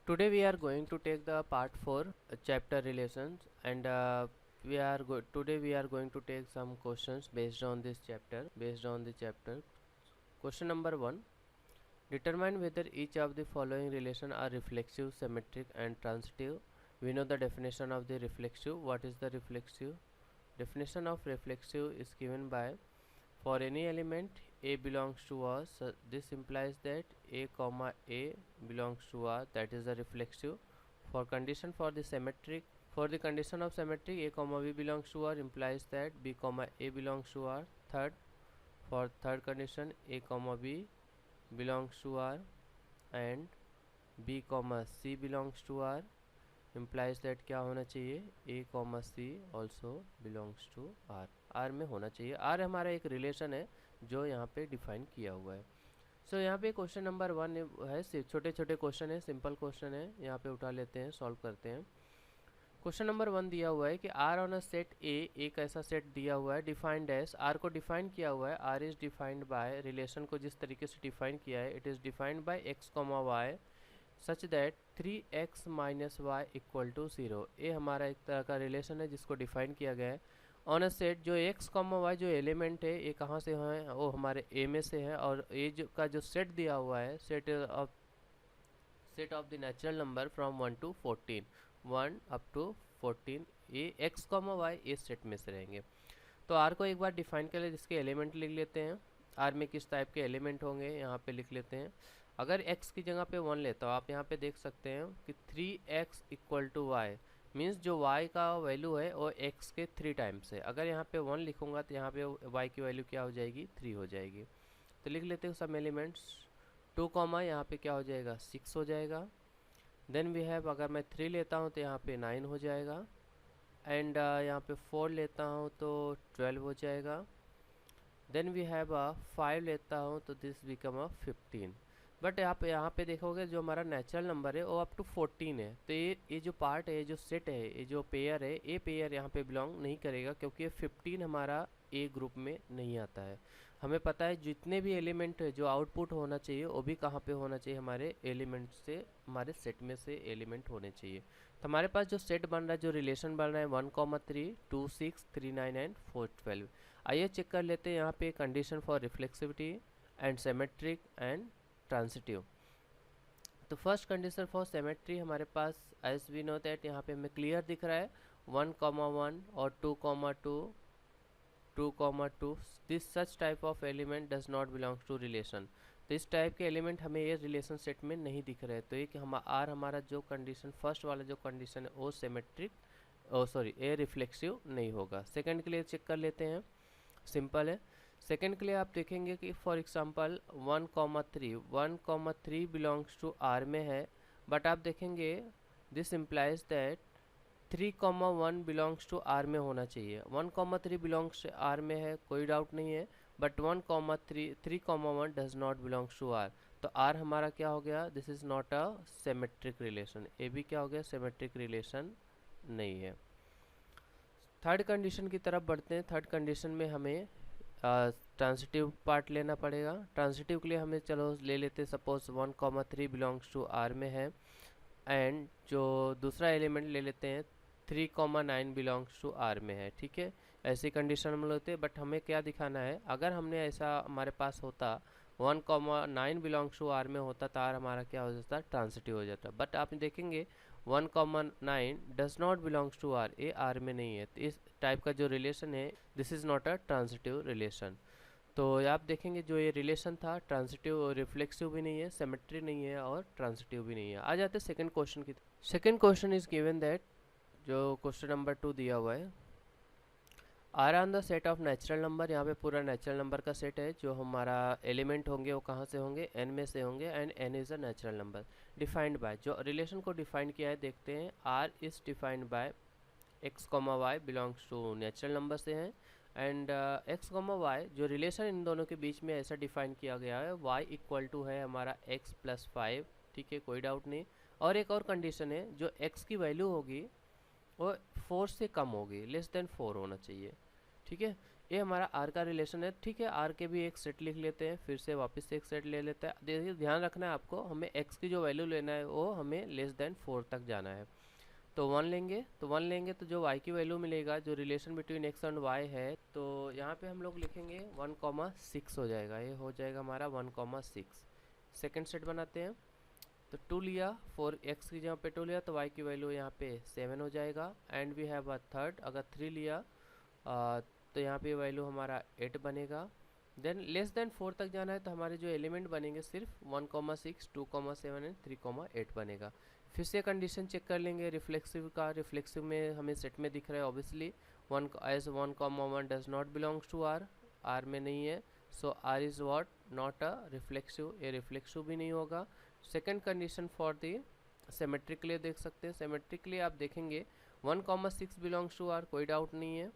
Today we are going to take the part 4 chapter relations, and today we are going to take some questions based on this chapter. Question number 1: determine whether each of the following relation are reflexive, symmetric and transitive. We know the definition of the reflexive. What is the reflexive? Definition of reflexive is given by: for any element A belongs to R, so this implies that A comma A belongs to R, that is the reflexive. For the condition of symmetric, A comma B belongs to R implies that B comma A belongs to R. For third condition, A comma B belongs to R and B comma C belongs to R implies that क्या होना चाहिए, A comma C also belongs to R में होना चाहिए. R हमारा एक relation है जो यहाँ पे डिफाइन किया हुआ है. सो यहाँ पे क्वेश्चन नंबर 1 है, छोटे छोटे क्वेश्चन है, सिंपल क्वेश्चन है, यहाँ पे उठा लेते हैं, सॉल्व करते हैं. क्वेश्चन नंबर 1 दिया हुआ है कि R on a set A, एक ऐसा सेट दिया हुआ है, डिफाइंड एज, R को डिफाइन किया हुआ है. R is defined by, relation को जिस तरीके से डिफाइन किया है, it is defined by x, y such that 3x minus y equal to 0. ये हमारा एक तरह का रिलेशन है जिसको डिफाइन किया गया है ऑन अ सेट. जो x, y जो एलिमेंट है ये कहाँ से है, वो हमारे A में से है, और A का जो सेट दिया हुआ है, set of the natural number from 1 to 14, 1 up to 14, ये x, y ये सेट में से रहेंगे. तो R को एक बार डिफाइन कर ले, जिसके एलिमेंट लिख लेते हैं. R में किस टाइप के एलिमेंट होंगे यहाँ पे लिख लेते हैं. अगर x की जगह पे 1 लेता हूँ, आप यहाँ पे देख सकते हैं कि 3x equal to y, means जो y का वैल्यू है वो x के 3 टाइम्स है. अगर यहाँ पे 1 लिखूंगा तो यहाँ पे y की वैल्यू क्या हो जाएगी, 3 हो जाएगी. तो लिख लेते हैं सब एलिमेंट्स. 2 कॉमा यहाँ पे क्या हो जाएगा, 6 हो जाएगा. देन वी हैव, अगर मैं 3 लेता हूँ तो यहाँ पे 9 हो जाएगा, एंड यहाँ पे 4 लेता हूँ तो 12 हो जाएगा. देन वी हैव 5 लेता हूँ तो दिस बिकम 15. बट आप यहाँ पे देखोगे जो हमारा नेचुरल नंबर है वो अप टू 14 है. तो ये जो पार्ट है, जो सेट है, ये जो पेयर है, ये पेयर यहाँ पे बिलोंग नहीं करेगा, क्योंकि ये 15 हमारा ए ग्रुप में नहीं आता है. हमें पता है जितने भी एलिमेंट है जो आउटपुट होना चाहिए वो भी कहाँ पे होना चाहिए, हमारे एलिमेंट से, हमारे सेट में से एलिमेंट होने चाहिए. तो हमारे पास जो सेट बन रहा है, जो रिलेशन बन रहा है 1,3, 2, 6, 3, 9 एंड 4, 12. आइए चेक कर लेते हैं यहाँ पे condition for reflexivity and symmetric and transitive. तो फर्स्ट कंडीशन फॉर सिमेट्री हमारे पास एज वी नो दैट, यहाँ पे हमें क्लियर दिख रहा है 1,1 और 2,2, 2,2. This such type of element does not belongs to relation. तो इस टाइप के एलिमेंट हमें ये रिलेशन सेट में नहीं दिख रहे. तो ये कि हम आर, हमारा जो कंडीशन फर्स्ट वाला जो कंडीशन है वो सिमेट्रिक, ये रिफ्लेक्सिव नहीं होगा. सेकंड के लिए चेक कर लेते हैं, सिंपल है. सेकंड के लिए आप देखेंगे कि for example 1,3 belongs to R में है, बट आप देखेंगे this implies that 3,1 belongs to R में होना चाहिए. 1,3 बिलोंग्स आर में है, कोई डाउट नहीं है, but 3,1 does not belongs to R. तो आर हमारा क्या हो गया, this is not a symmetric relation. A भी क्या हो गया, सिमेट्रिक रिलेशन नहीं है. थर्ड कंडीशन की तरफ बढ़ते हैं. थर्ड कंडीशन में हमें ट्रांसिटिव पार्ट लेना पड़ेगा. ट्रांसिटिव के लिए हमें चलो ले लेते हैं, सपोज 1,3 बिलोंग्स टू आर में है, एंड जो दूसरा एलिमेंट ले लेते हैं 3,9 बिलोंग्स टू आर में है. ठीक है, ऐसी कंडीशन हम लेते हैं. बट हमें क्या दिखाना है, अगर हमने ऐसा हमारे पास होता 1,9 बिलोंग्स टू आर में होता तो आर हमारा क्या हो जाता, ट्रांसिटिव हो जाता. बट आप देखेंगे 1,9 does not belongs to R, ये आर में नहीं है. तो इस टाइप का जो रिलेशन है, this is not a transitive relation. तो आप देखेंगे जो ये रिलेशन था, ट्रांसिटिव, रिफ्लेक्सिव भी नहीं है, सिमेट्री नहीं है और ट्रांसिटिव भी नहीं है. आ जाते सेकंड क्वेश्चन की. Second question is given that, जो क्वेश्चन नंबर 2 दिया हुआ है, R on the set of natural number. यहाँ पे पूरा नेचुरल नंबर का सेट है. जो हमारा एलिमेंट होंगे वो कहाँ से होंगे, एन में से होंगे, and N is a natural number. Defined by, जो रिलेशन को डिफाइन किया है देखते हैं. R is defined by x, y belongs to natural number से हैं, एंड x, y जो रिलेशन इन दोनों के बीच में ऐसा डिफाइन किया गया है, y इक्वल टू है हमारा x + 5. ठीक है, कोई डाउट नहीं. और एक और कंडीशन है, जो x की वैल्यू होगी वो 4 से कम होगी, लेस देन 4 होना चाहिए. ठीक है, ये हमारा आर का रिलेशन है, ठीक है। आर के भी एक सेट लिख लेते हैं, फिर से वापस से एक सेट ले लेते हैं। देखिए ध्यान रखना है आपको, हमें एक्स की जो वैल्यू लेना है वो हमें लेस देन 4 तक जाना है। तो 1 लेंगे, तो जो y की वैल्यू मिलेगा, जो relation between x and y है, तो यहाँ पे हम लोग लिखेंगे 1,6 हो जाएगा। ये हो जाएगा हमारा 1,6। सेकेंड सेट बनाते हैं, तो 2 लिया, फॉर x की जगह पे 2 लिया, तो y की वैल्यू यहाँ पे 7 हो जाएगा। And we have a third, अगर 3 लिया तो यहाँ पे वैल्यू हमारा 8 बनेगा। देन लेस देन 4 तक जाना है, तो हमारे जो एलिमेंट बनेंगे सिर्फ 1,6, 2,7 एंड 3,8 बनेगा। फिर से कंडीशन चेक कर लेंगे रिफ्लेक्सिव का। रिफ्लेक्सिव में हमें सेट में दिख रहा है obviously 1,1 does not belongs to R में नहीं है, so R is what, not a reflexive, ये रिफ्लेक्सिव भी नहीं होगा। Second condition for the symmetric के लिए देख सकते हैं। सिमेट्रिक के लिए आप देखेंगे 1,6 बिलोंग्स टू आर, कोई डाउट नहीं है,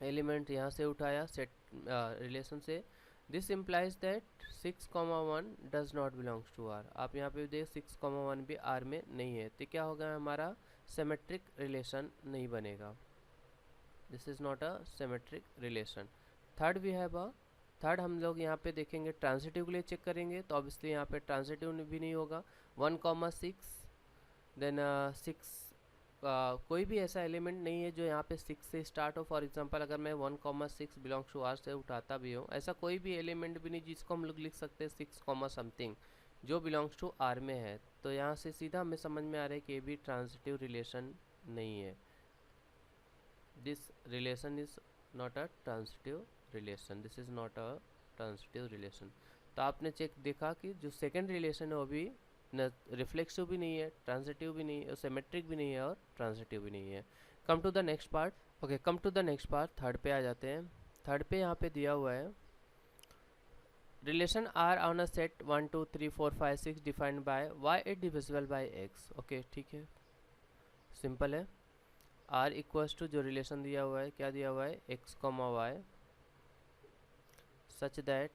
एलिमेंट यहाँ से उठाया सेट रिलेशन से। This implies that 6,1 does not belongs to R. आप यहाँ पे देख 6,1 भी आर में नहीं है, तो क्या होगा, हमारा सिमेट्रिक रिलेशन नहीं बनेगा। This is not a symmetric relation. Third we have a third, हम लोग यहाँ पे देखेंगे ट्रांजिटिव के लिए चेक करेंगे, तो ऑब्वियसली यहाँ पे ट्रांजिटिव भी नहीं होगा। 1,6 देन 6 कोई भी ऐसा एलिमेंट नहीं है जो यहाँ पे 6 से स्टार्ट हो। फॉर एग्जांपल अगर मैं 1,6 बिलोंग्स टू आर से उठाता भी हूँ, ऐसा कोई भी एलिमेंट भी नहीं जिसको हम लोग लिख सकते हैं 6, समथिंग जो बिलोंग्स टू आर में है। तो यहाँ से सीधा हमें समझ में आ रहा है कि ये भी ट्रांजिटिव रिलेशन नहीं है। This relation is not a transitive relation, this is not a transitive relation. तो आपने चेक देखा कि जो सेकेंड रिलेशन है वो भी रिफ्लेक्सिव भी नहीं है, ट्रांजिटिव भी नहीं है, सिमेट्रिक भी नहीं है और ट्रांजिटिव भी नहीं है। Come to the next part. Okay, come to the next part, third पे आ जाते हैं। थर्ड पे यहाँ पे दिया हुआ है relation R on a set 1 2 3 4 5 6 defined by y is divisible by x। Okay ठीक है, सिंपल है। r इक्वल्स टू जो रिलेशन दिया हुआ है, क्या दिया हुआ है, x, y such that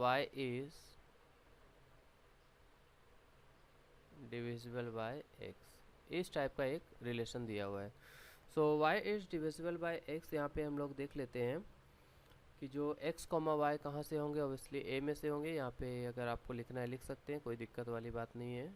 y is divisible by x, इस टाइप का एक रिलेशन दिया हुआ है। So y is divisible by x, यहाँ पे हम लोग देख लेते हैं कि जो x, y कहाँ से होंगे, ऑब्वियसली a में से होंगे। यहाँ पे अगर आपको लिखना है लिख सकते हैं, कोई दिक्कत वाली बात नहीं है।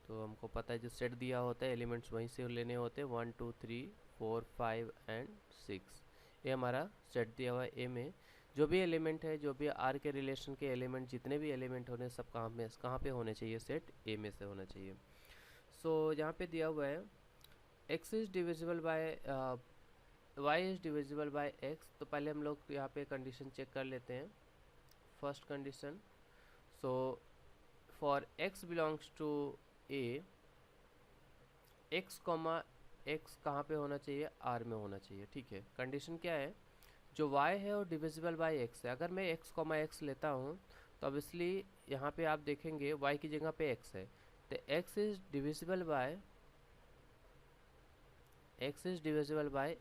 तो हमको पता है जो सेट दिया होता है एलिमेंट्स वहीं से लेने होते हैं, 1 2 3 4 5 एंड 6। ये हमारा सेट दिया हुआ है ए में। जो भी एलिमेंट है, जो भी आर के रिलेशन के एलिमेंट, जितने भी एलिमेंट होने सब कहाँ पे होने चाहिए, सेट ए में से होना चाहिए। सो यहाँ पे दिया हुआ है x is divisible by y is divisible by x। तो पहले हम लोग यहाँ पे कंडीशन चेक कर लेते हैं। First condition, so for x belongs to a, x, x कहाँ पे होना चाहिए, r में होना चाहिए, ठीक है। कंडीशन क्या है, जो y है वो डिविजिबल बाय x है। अगर मैं x, x लेता हूँ तो ऑब्वियसली यहाँ पे आप देखेंगे y की जगह पे x है, तो x is divisible by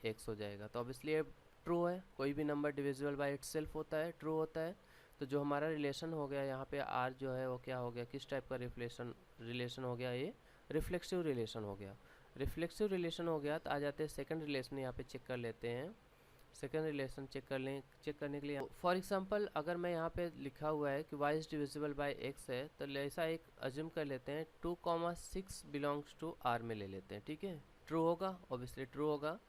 x हो जाएगा। तो ऑब्वियसली ये ट्रू है, कोई भी नंबर डिविजिबल बाय इटसेल्फ होता है, ट्रू होता है। तो जो हमारा रिलेशन हो गया यहाँ पे r जो है वो क्या हो गया, किस टाइप का रिलेशन हो गया, ये रिफ्लेक्सिव रिलेशन हो गया। रिफ्लेक्सिव रिलेशन हो गया तो आ जाते हैं सेकंड रिलेशन, यहाँ पे चेक कर लेते हैं। सेकंड रिलेशन चेक करने के लिए फॉर एग्जांपल अगर मैं यहाँ पे लिखा हुआ है कि y is divisible by x है, तो ऐसा एक अज्यूम कर लेते हैं 2,6 बिलोंग्स टू r में ले लेते हैं, ठीक है। ट्रू होगा, ऑब्वियसली ट्रू होगा।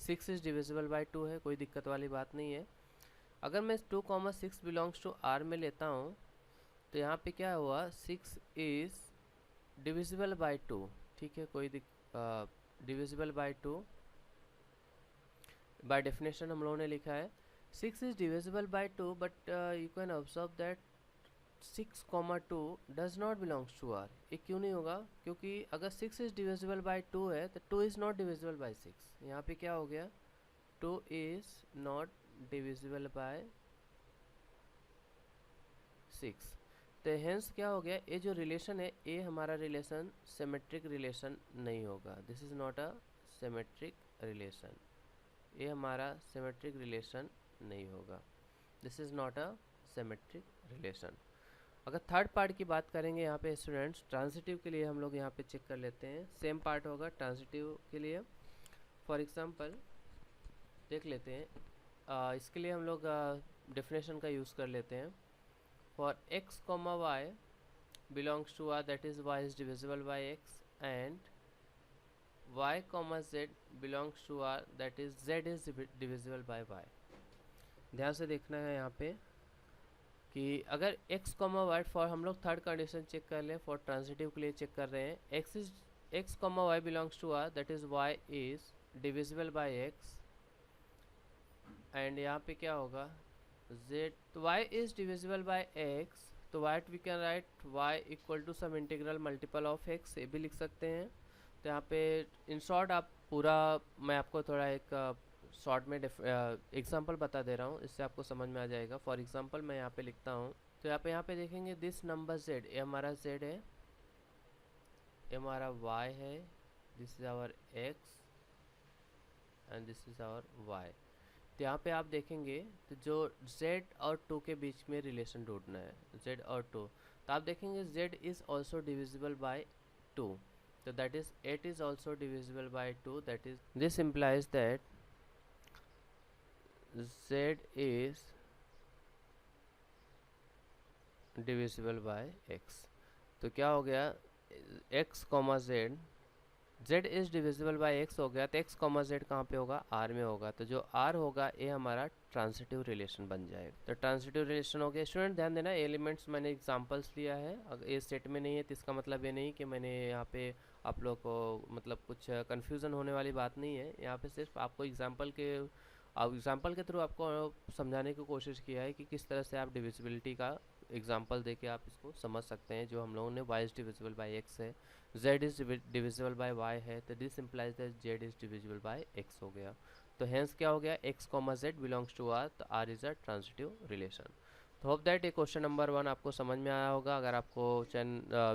6 इज डिविजिबल बाय 2 है, कोई दिक्कत वाली बात नहीं है। अगर मैं 2,6 बिलोंग्स टू r में लेता हूँ तो यहाँ पे क्या हुआ, 6 इज डिविजिबल बाय 2, ठीक है, कोई डिविजिबल बाय 2। बाय डेफिनेशन हम लोगों ने लिखा है 6 is divisible by 2, but you can observe that 6,2 does not belongs to R. ये क्यों नहीं होगा, क्योंकि अगर 6 इज डिविजिबल बाय 2 है तो 2 इज नॉट डिविजिबल बाय 6। यहाँ पे क्या हो गया, 2 इज नॉट डिविजिबल बाय 6। तो हेंस क्या हो गया, ये जो रिलेशन है ये हमारा रिलेशन सिमेट्रिक रिलेशन नहीं होगा। This is not a symmetric relation, ये हमारा सिमेट्रिक रिलेशन नहीं होगा। This is not a symmetric relation. अगर थर्ड पार्ट की बात करेंगे यहाँ पे स्टूडेंट्स, ट्रांजिटिव के लिए हम लोग यहाँ पे चेक कर लेते हैं। सेम पार्ट होगा ट्रांजिटिव के लिए। फॉर एग्जांपल देख लेते हैं। इसके लिए हम लोग डेफिनेशन का यूज़ कर लेते हैं। For x comma y belongs to R, that is y is divisible by x, and y comma z belongs to R, that is z is divisible by y। ध्यान से देखना है यहाँ पे कि अगर x कॉमा वाई, फॉर हम लोग थर्ड कंडीशन चेक कर लें, फॉर ट्रांजिटिव के लिए चेक कर रहे हैं, x comma y belongs to R, that is y is divisible by x, and यहाँ पे क्या होगा z, तो y is divisible by x, तो what we can write y equal to some integral multiple of x, ये भी लिख सकते हैं। तो यहाँ पे इन शॉर्ट आप पूरा, मैं आपको थोड़ा एक शॉर्ट में एग्जांपल बता दे रहा हूँ, इससे आपको समझ में आ जाएगा। फॉर एग्जांपल मैं यहाँ पे लिखता हूँ, तो यहाँ पे देखेंगे दिस नंबर z, ये हमारा z है, ये हमारा y है, this is our x and this is our y। तो यहाँ पे आप देखेंगे तो जो z और 2 के बीच में रिलेशन ढूंढना है, z और 2, तो आप देखेंगे z is also divisible by 2, तो that is 8 is also divisible by 2, that is this implies that z is divisible by x। तो क्या हो गया, x comma z, z is divisible by x हो गया, तो x कॉमा z कहाँ पे होगा, r में होगा, तो जो r होगा ये हमारा ट्रांजिटिव रिलेशन बन जाएगा। तो ट्रांजिटिव रिलेशन हो गया। स्टूडेंट ध्यान देना, एलिमेंट्स मैंने एग्जांपल्स लिया है, अगर ये सेट में नहीं है तो इसका मतलब ये नहीं कि मैंने यहाँ पे आप लोग को मतलब कुछ कन्फ्यूज़न होने वाली बात नहीं है। यहाँ पे सिर्फ आपको एग्जाम्पल के थ्रू आपको समझाने की कोशिश किया है कि किस तरह से आप डिविजिबिलिटी का एग्जाम्पल देके आप इसको समझ सकते हैं। जो हम लोगों ने y is divisible by x है, z is divisible by y है, तो this implies that z is divisible by x हो गया। तो हेंस क्या हो गया, x comma z belongs to r, तो r is a transitive relation. तो होप दैट ये क्वेश्चन नंबर 1 आपको समझ में आया होगा। अगर आपको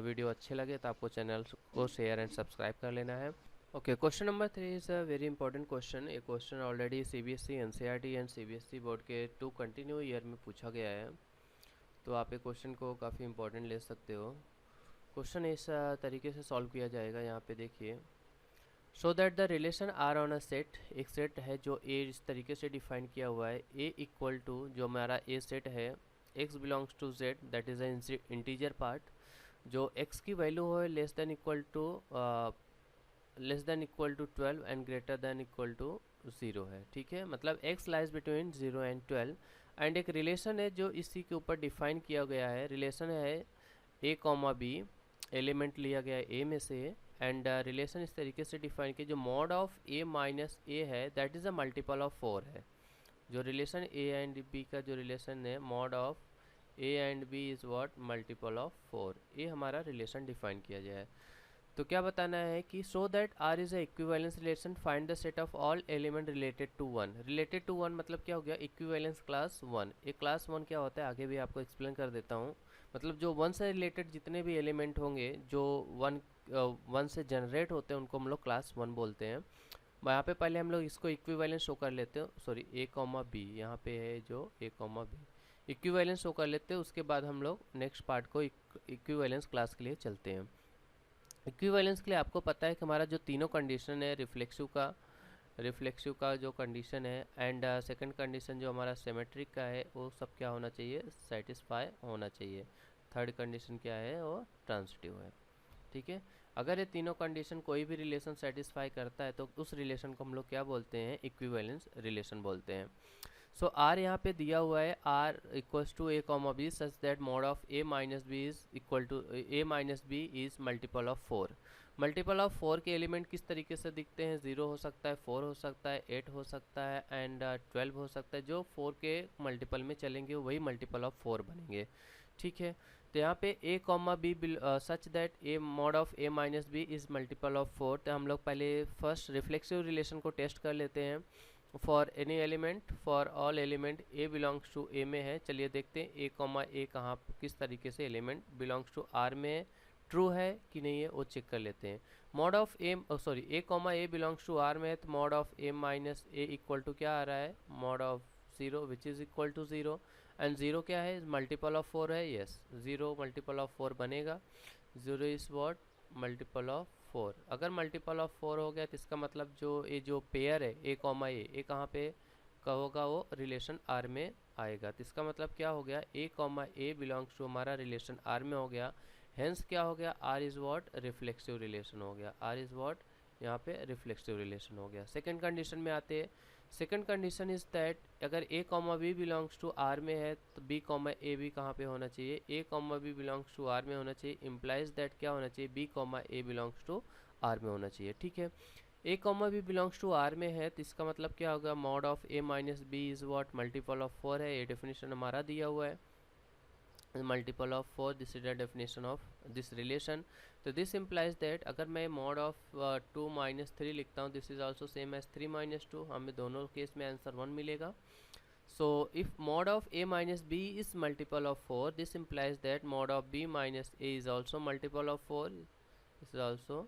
वीडियो अच्छे लगे तो आपको चैनल को शेयर एंड सब्सक्राइब कर लेना है। Okay, question number 3 is a very important question. ये question already CBSE, NCERT and CBSE board के 2 कंटिन्यू ईयर में पूछा गया है, तो आप ये क्वेश्चन को काफ़ी इंपॉर्टेंट ले सकते हो। क्वेश्चन इस तरीके से सॉल्व किया जाएगा, यहाँ पे देखिए। So that the relation R on a set, एक सेट है जो ए इस तरीके से डिफाइन किया हुआ है, ए इक्वल टू, जो हमारा ए सेट है, x belongs to Z, that is a integer part, जो एक्स की वैल्यू हो less than equal to 12 and greater than equal to 0 है। ठीक है, मतलब x lies between 0 and 12, and एक रिलेशन है जो इसी के ऊपर डिफाइन किया गया है। रिलेशन है a कॉमा बी, एलिमेंट लिया गया है a में से, एंड रिलेशन इस तरीके से डिफाइन किया, जो mod of a minus a है, that is a multiple of 4 है। जो रिलेशन a एंड b का जो रिलेशन है, mod of a and b is what, multiple of 4, ये हमारा रिलेशन डिफाइन किया गया है। तो क्या बताना है कि so that R is a equivalence relation, find the set of all element related to 1। Related to 1 मतलब क्या हो गया, इक्विवेलेंस क्लास 1। ये क्लास 1 क्या होता है आगे भी आपको एक्सप्लेन कर देता हूँ। मतलब जो 1 से रिलेटेड जितने भी एलिमेंट होंगे जो 1 से जनरेट होते हैं, उनको हम लोग क्लास 1 बोलते हैं। यहाँ पे पहले हम लोग इसको इक्विवेलेंस शो कर लेते हैं, सॉरी a कॉमा बी, यहाँ पे है जो a comma b, equivalence show कर लेते हैं। उसके बाद हम लोग नेक्स्ट पार्ट को इक्विवेलेंस क्लास के लिए चलते हैं। इक्विवेलेंस के लिए आपको पता है कि हमारा जो तीनों कंडीशन है, रिफ्लेक्सिव का जो कंडीशन है, एंड सेकंड कंडीशन जो हमारा सिमेट्रिक का है, वो सब क्या होना चाहिए, सेटिस्फाई होना चाहिए। थर्ड कंडीशन क्या है, वो ट्रांजिटिव है। ठीक है, अगर ये तीनों कंडीशन कोई भी रिलेशन सेटिस्फाई करता है तो उस रिलेशन को हम लोग क्या बोलते हैं, इक्विवेलेंस रिलेशन बोलते हैं। सो आर यहाँ पे दिया हुआ है, R equals to a comma b such that mod of A minus B is equal to a minus B is multiple of 4। Multiple of 4 के एलिमेंट किस तरीके से दिखते हैं, 0 हो सकता है, 4 हो सकता है, 8 हो सकता है, एंड 12 हो सकता है। जो 4 के मल्टीपल में चलेंगे वही मल्टीपल ऑफ 4 बनेंगे। ठीक है, तो यहाँ पे a comma b such that a mod of a minus B is multiple of 4। तो हम लोग पहले फर्स्ट रिफ्लेक्सिव रिलेशन को टेस्ट कर लेते हैं। For any element, for all element a belongs to a में है। चलिए देखते हैं a कॉमा a कहाँ किस तरीके से एलिमेंट बिलोंग्स टू r में ट्रू है कि नहीं है, वो चेक कर लेते हैं। Mod of a comma a belongs to r में है, तो mod of a minus a equal to क्या आ रहा है, mod of 0 which is equal to 0, and 0 क्या है, मल्टीपल ऑफ 4 है। यस, 0 मल्टीपल ऑफ 4 बनेगा। 0 इज़ व्हाट, मल्टीपल ऑफ 4। अगर मल्टीपल ऑफ 4 हो गया तो इसका मतलब जो ये जो पेयर है a कॉमा a, कहाँ पे कब होगा वो रिलेशन आर में आएगा। तो इसका मतलब क्या हो गया, a comma A belongs to हमारा रिलेशन आर में हो गया। हेंस क्या हो गया, R is what, reflexive relation हो गया। आर इज व्हाट, यहाँ पे रिफ्लेक्सिव रिलेशन हो गया। सेकंड कंडीशन में आते हैं। सेकंड कंडीशन इज दैट अगर A comma B belongs to R में है तो बी कॉमा ए भी कहाँ पे होना चाहिए, A comma B belongs to R में होना चाहिए। इम्प्लाइज दैट क्या होना चाहिए, B comma A belongs to R में होना चाहिए। ठीक है, A comma B belongs to R में है तो इसका मतलब क्या होगा, mod of A minus B is what, multiple of 4 है। ये डेफिनेशन हमारा दिया हुआ है, multiple of 4, this is the definition of this relation. तो दिस इम्प्लाइज दैट अगर मैं मॉड ऑफ 2 माइनस 3 लिखता हूँ, this is also same as 3 minus 2, हमें दोनों केस में आंसर 1 मिलेगा। So if mod of a minus b is multiple of 4, this implies that mod of b minus a is also multiple of 4. This is also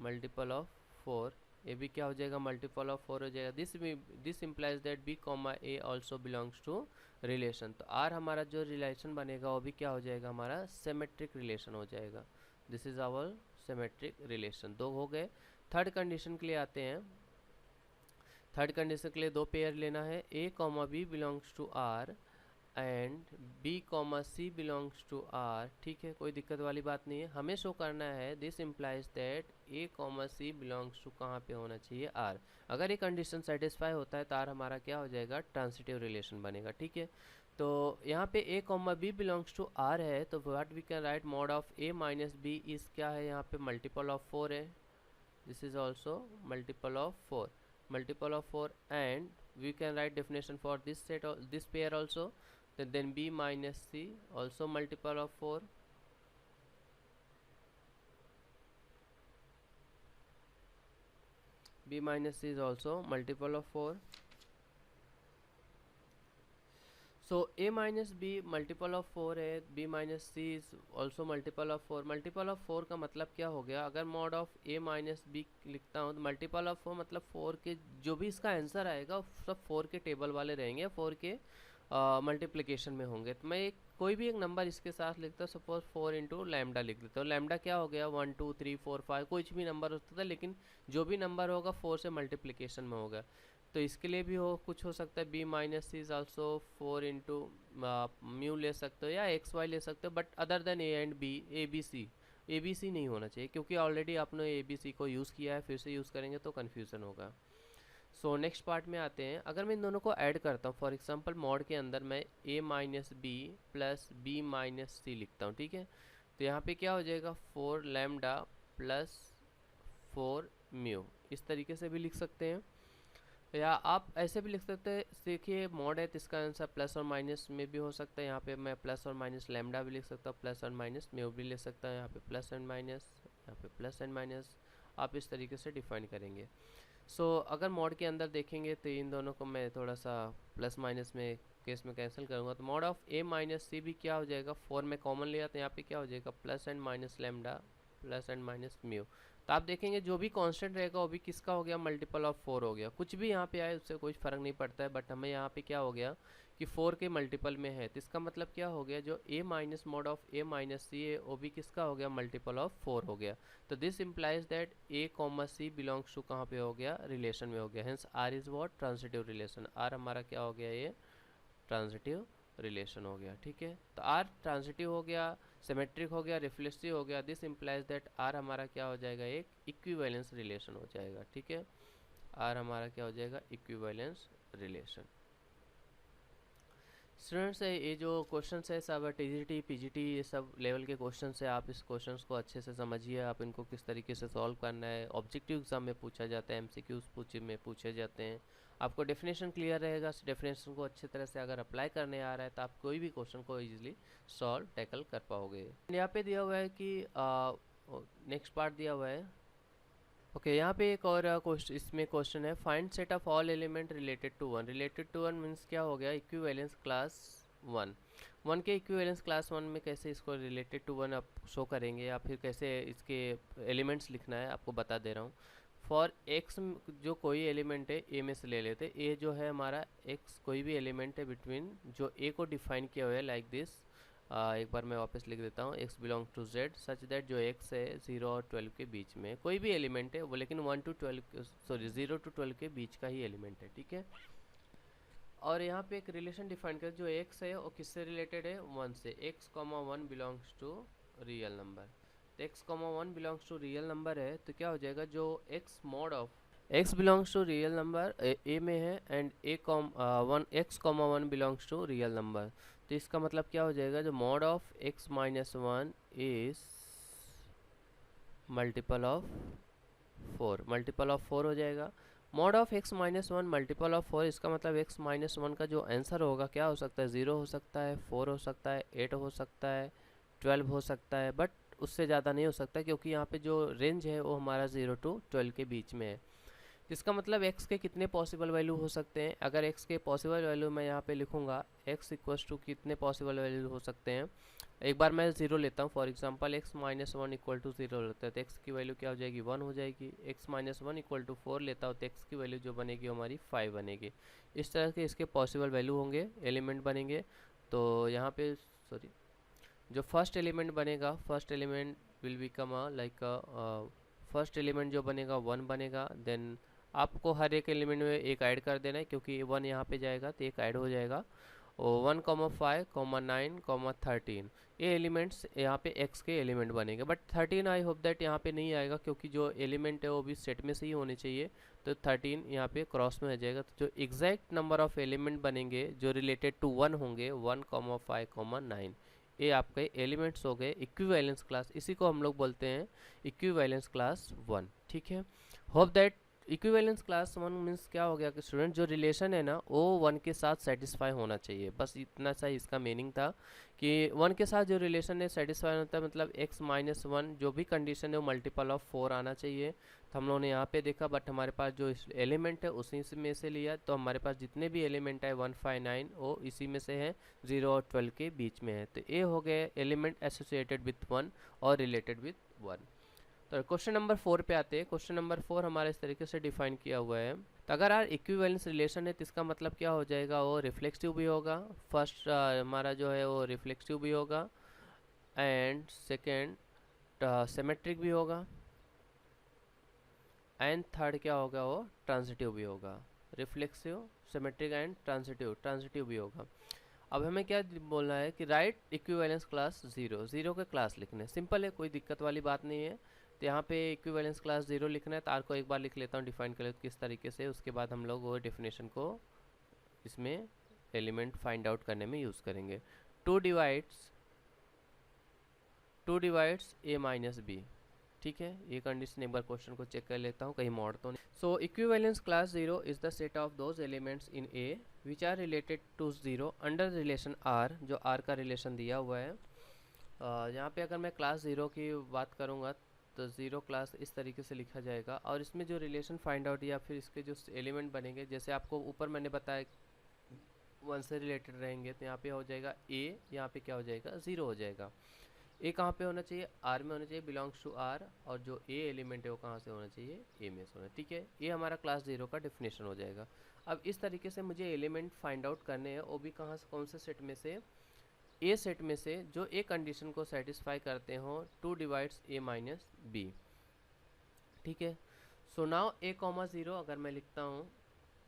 multiple of 4. ये भी क्या हो जाएगा, multiple of 4 हो जाएगा। This implies that b comma a also belongs to relation. तो R हमारा जो रिलेशन बनेगा वो भी क्या हो जाएगा, हमारा सिमेट्रिक रिलेशन हो जाएगा। This is our symmetric relation. दो हो गए। थर्ड कंडीशन के लिए आते हैं। थर्ड कंडीशन के लिए दो पेयर लेना है, A comma B belongs to R and B comma C belongs to R. ठीक है, कोई दिक्कत वाली बात नहीं है। हमें शो करना है this implies that a comma C belongs to कहाँ पे होना चाहिए, आर। अगर ये कंडीशन सेटिस्फाई होता है तो आर हमारा क्या हो जाएगा, ट्रांसिटिव रिलेशन बनेगा। ठीक है, तो यहाँ पे A comma B belongs to R है तो what we can write, mod of A minus B is क्या है, यहाँ पे मल्टीपल ऑफ 4 है। This is also multiple of 4, multiple of 4, and we can write definition for this set or this pair also. Then b minus c also multiple of 4, b minus c is also multiple of 4. So a minus b multiple of 4 है, b minus c is also multiple of 4। Multiple of 4 का मतलब क्या हो गया, अगर mod of a minus b लिखता हूँ तो मल्टीपल ऑफ 4 मतलब 4 के जो भी इसका आंसर आएगा सब 4 के टेबल वाले रहेंगे, 4 के मल्टीप्लिकेशन में होंगे। तो मैं कोई भी एक नंबर इसके साथ लिखता हूँ, सपोज 4 इंटू लैम्डा लिख देता हूँ। लैम्डा क्या हो गया, 1 2 3 4 5 कुछ भी नंबर होता था, लेकिन जो भी नंबर होगा 4 से मल्टीप्लिकेशन में होगा। तो इसके लिए भी कुछ हो सकता है, b minus c is also 4 into mu ले सकते हो या एक्स वाई ले सकते हो, but other than a and b, a b c नहीं होना चाहिए क्योंकि ऑलरेडी आपने ए बी सी को यूज़ किया है, फिर से यूज़ करेंगे तो कन्फ्यूज़न होगा। सो नेक्स्ट पार्ट में आते हैं। अगर मैं इन दोनों को ऐड करता हूँ, फॉर एग्जांपल मॉड के अंदर मैं a minus B plus B minus C लिखता हूँ। ठीक है, तो यहाँ पे क्या हो जाएगा, 4 लैम्डा प्लस 4 म्यू, इस तरीके से भी लिख सकते हैं या आप ऐसे भी लिख सकते हैं। देखिए मॉड है तो इसका आंसर प्लस और माइनस में भी हो सकता है। यहाँ पे मैं प्लस और माइनस लैम्डा भी लिख सकता हूँ, प्लस और माइनस म्यू भी ले सकता है। यहाँ पे प्लस एंड माइनस, यहाँ पे प्लस एंड माइनस, आप इस तरीके से डिफाइन करेंगे। सो अगर मॉड के अंदर देखेंगे तो इन दोनों को मैं थोड़ा सा प्लस माइनस में केस में कैंसिल करूँगा, तो मॉड ऑफ ए माइनस सी भी क्या हो जाएगा, 4 में कॉमन लिया तो यहाँ पे क्या हो जाएगा, plus and minus lambda plus and minus mu. तो आप देखेंगे जो भी कांस्टेंट रहेगा वो भी किसका हो गया, मल्टीपल ऑफ 4 हो गया। कुछ भी यहाँ पे आए उससे कोई फ़र्क नहीं पड़ता है, बट हमें यहाँ पे क्या हो गया कि 4 के मल्टीपल में है, तो इसका मतलब क्या हो गया, जो a minus mod of a minus C है वो भी किसका हो गया, मल्टीपल ऑफ 4 हो गया। तो this implies that a comma C belongs to कहाँ पे हो गया, रिलेशन में हो गया। Hence r is what, transitive relation. r हमारा क्या हो गया, ये ट्रांजिटिव रिलेशन हो गया। ठीक है, तो r ट्रांजिटिव हो गया, सिमेट्रिक हो गया, रिफ्लेक्सिव हो गया। दिस इम्प्लाइज दैट r हमारा क्या हो जाएगा, एक इक्विवेलेंस रिलेशन हो जाएगा। ठीक है, r हमारा क्या हो जाएगा, इक्विवेलेंस रिलेशन। स्टूडेंट्स ये जो क्वेश्चन है सब टीजीटी पीजीटी ये सब लेवल के क्वेश्चन है। आप इस क्वेश्चंस को अच्छे से समझिए, आप इनको किस तरीके से सॉल्व करना है। ऑब्जेक्टिव एग्जाम में पूछा जाता है, एमसीक्यूज में पूछे जाते हैं। आपको डेफिनेशन क्लियर रहेगा, डेफिनेशन को अच्छी तरह से अगर अप्लाई करने आ रहा है तो आप कोई भी क्वेश्चन को इजीली सॉल्व टैकल कर पाओगे। यहाँ पे दिया हुआ है कि नेक्स्ट पार्ट दिया हुआ है। ओके, यहाँ पे एक और क्वेश्चन, इसमें क्वेश्चन है, find set of all element related to 1। Related to 1 means क्या हो गया, इक्विवेलेंस क्लास 1 के इक्विवेलेंस क्लास 1 में कैसे इसको रिलेटेड टू 1 आप शो करेंगे या फिर कैसे इसके एलिमेंट्स लिखना है आपको बता दे रहा हूँ। फॉर एक्स जो कोई एलिमेंट है ए में से ले लेते, ए जो है हमारा एक्स कोई भी एलिमेंट है बिटवीन जो ए को डिफाइन किया हुआ है लाइक दिस। एक बार मैं वापस लिख देता हूँ, x belongs to z such that जो x है 0 और 12 के बीच में कोई भी एलिमेंट है वो, लेकिन 1 to 12 सॉरी 0 to 12 के बीच का ही एलिमेंट है। ठीक है, और यहाँ पे एक रिलेशन डिफाइन कर, जो x है वो किससे रिलेटेड है, 1 से। x, 1 belongs to real number. तो x, 1 belongs to real number है, तो क्या हो जाएगा, जो x mod of x belongs to real number a में है, and x, 1 belongs to real number. तो इसका मतलब क्या हो जाएगा, जो mod of x minus 1 is multiple of 4, multiple of 4 हो जाएगा। Mod of x minus 1 multiple of 4, इसका मतलब x माइनस 1 का जो आंसर होगा क्या हो सकता है, 0 हो सकता है, 4 हो सकता है, 8 हो सकता है, 12 हो सकता है, बट उससे ज़्यादा नहीं हो सकता, क्योंकि यहाँ पे जो रेंज है वो हमारा 0 to 12 के बीच में है। इसका मतलब x के कितने पॉसिबल वैल्यू हो सकते हैं, अगर x के पॉसिबल वैल्यू मैं यहाँ पे लिखूँगा, x इक्वल्स टू कितने पॉसिबल वैल्यू हो सकते हैं। एक बार मैं 0 लेता हूँ, for example x minus 1 equal to 0 लेता है तो x की वैल्यू क्या हो जाएगी, 1 हो जाएगी। x माइनस 1 इक्वल टू 4 लेता हूँ तो x की वैल्यू जो बनेगी हमारी 5 बनेगी। इस तरह के इसके पॉसिबल वैल्यू होंगे, एलिमेंट बनेंगे। तो यहाँ पे सॉरी, जो फर्स्ट एलिमेंट बनेगा, first element will become like first element जो बनेगा 1 बनेगा। देन आपको हर एक एलिमेंट में एक ऐड कर देना है, क्योंकि 1 यहाँ पे जाएगा तो एक ऐड हो जाएगा। और 1, 5, 9, 13 ये एलिमेंट्स यहाँ पे x के एलिमेंट बनेंगे, बट 13 आई होप दैट यहाँ पे नहीं आएगा, क्योंकि जो एलिमेंट है वो भी सेट में से ही होने चाहिए। तो 13 यहाँ पे क्रॉस में आ जाएगा। तो जो एग्जैक्ट नंबर ऑफ एलिमेंट बनेंगे जो रिलेटेड टू 1 होंगे, 1, 5, 9, ये आपके एलिमेंट्स हो गए इक्विवेलेंस क्लास। इसी को हम लोग बोलते हैं इक्विवेलेंस क्लास 1। ठीक है, hope that equivalence class 1 means क्या हो गया कि स्टूडेंट जो रिलेशन है ना वो 1 के साथ सेटिस्फाई होना चाहिए। बस इतना सा इसका मीनिंग था कि 1 के साथ जो रिलेशन है सेटिस्फाई होता है, मतलब x माइनस 1 जो भी कंडीशन है वो मल्टीपल ऑफ 4 आना चाहिए। तो हम लोगों ने यहाँ पे देखा, बट हमारे पास जो एलिमेंट है उसी में से लिया, तो हमारे पास जितने भी एलिमेंट है 1, 5, 9 वो इसी में से है, 0 और 12 के बीच में है। तो ये हो गए एलिमेंट एसोसिएटेड विथ 1 और रिलेटेड विथ 1। तो क्वेश्चन नंबर 4 पे आते हैं। क्वेश्चन नंबर 4 हमारे इस तरीके से डिफाइन किया हुआ है। तो अगर यार इक्विवेलेंस रिलेशन है तो इसका मतलब क्या हो जाएगा, वो रिफ्लेक्सिव भी होगा। फर्स्ट हमारा जो है वो रिफ्लेक्सिव भी होगा, एंड सेकेंड सिमेट्रिक भी होगा, एंड थर्ड क्या होगा, वो ट्रांजिटिव भी होगा। रिफ्लेक्सिव, सिमेट्रिक एंड ट्रांजिटिव भी होगा। अब हमें क्या बोलना है कि राइट इक्विवेलेंस क्लास 0, 0 के क्लास लिखने, सिंपल है, कोई दिक्कत वाली बात नहीं है। तो यहाँ पे इक्विवेलेंस क्लास 0 लिखना है। तो आर को एक बार लिख लेता हूँ, डिफाइन कर लेता हूँ किस तरीके से, उसके बाद हम लोग वो डेफिनेशन को इसमें एलिमेंट फाइंड आउट करने में यूज़ करेंगे। 2 डिवाइड्स ए माइनस बी। ठीक है, ये कंडीशन एक बार क्वेश्चन को चेक कर लेता हूँ कहीं मोड़ तो नहीं। So equivalence class 0 is the set of those elements in A which are related to 0 under relation R, जो आर का रिलेशन दिया हुआ है। यहाँ पे अगर मैं क्लास 0 की बात करूँगा तो 0 क्लास इस तरीके से लिखा जाएगा, और इसमें जो रिलेशन फाइंड आउट या फिर इसके जो एलिमेंट बनेंगे, जैसे आपको ऊपर मैंने बताया 1 से रिलेटेड रहेंगे, तो यहाँ पे हो जाएगा ए, यहाँ पे क्या हो जाएगा, 0 हो जाएगा। ए कहाँ पे होना चाहिए, आर में होना चाहिए, बिलोंग्स टू आर, और जो ए एलिमेंट है वो कहाँ से होना चाहिए, ए में से होना। ठीक है, ये हमारा क्लास 0 का डेफिनेशन हो जाएगा। अब इस तरीके से मुझे एलिमेंट फाइंड आउट करने हैं, वो भी कहाँ से, कौन से सेट में से, ए सेट में से, जो ए कंडीशन को सेटिस्फाई करते हो 2 डिवाइड्स ए माइनस बी। ठीक है, सो नाउ ए कॉमा 0 अगर मैं लिखता हूँ,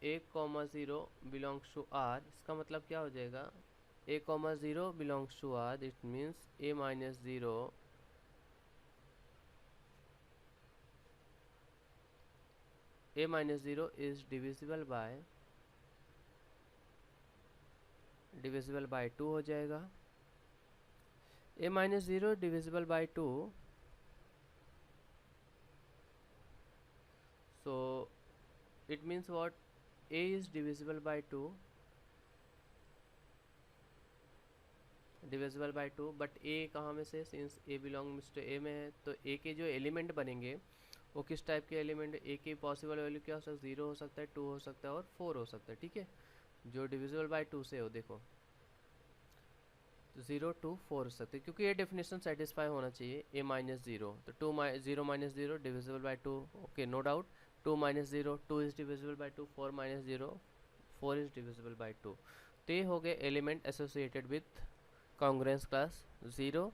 ए कॉमा 0 बिलोंग्स टू आर, इसका मतलब क्या हो जाएगा, a comma 0 belongs to R, it means a minus 0 is divisible by 2 हो जाएगा। a minus 0 divisible by 2, so it means what, a is divisible by 2, divisible by 2, but A कहाँ में से, since A belongs to A में है, तो ए के जो एलिमेंट बनेंगे वो किस टाइप के एलिमेंट, ए की पॉसिबल वैल्यू क्या हो सकता है, 0 हो सकता है, 2 हो सकता है और 4 हो सकता है। ठीक है, जो डिविजिबल बाय 2 से हो, देखो तो 0, 2, 4 हो सकते हैं, क्योंकि ये डेफिनेशन सेटिस्फाई होना चाहिए a माइनस 0, तो 0 minus 0 divisible by 2, okay no doubt. 2 minus 0, 2 is divisible by 2, 4 minus 0, 4 is divisible by 2। तो ये हो गए element associated with congruence class 0।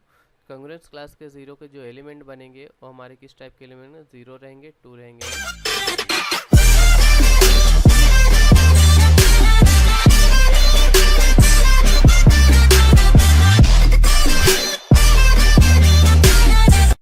Congruence class के 0 के जो एलिमेंट बनेंगे वो हमारे किस टाइप के एलिमेंट, 0 रहेंगे, 2 रहेंगे।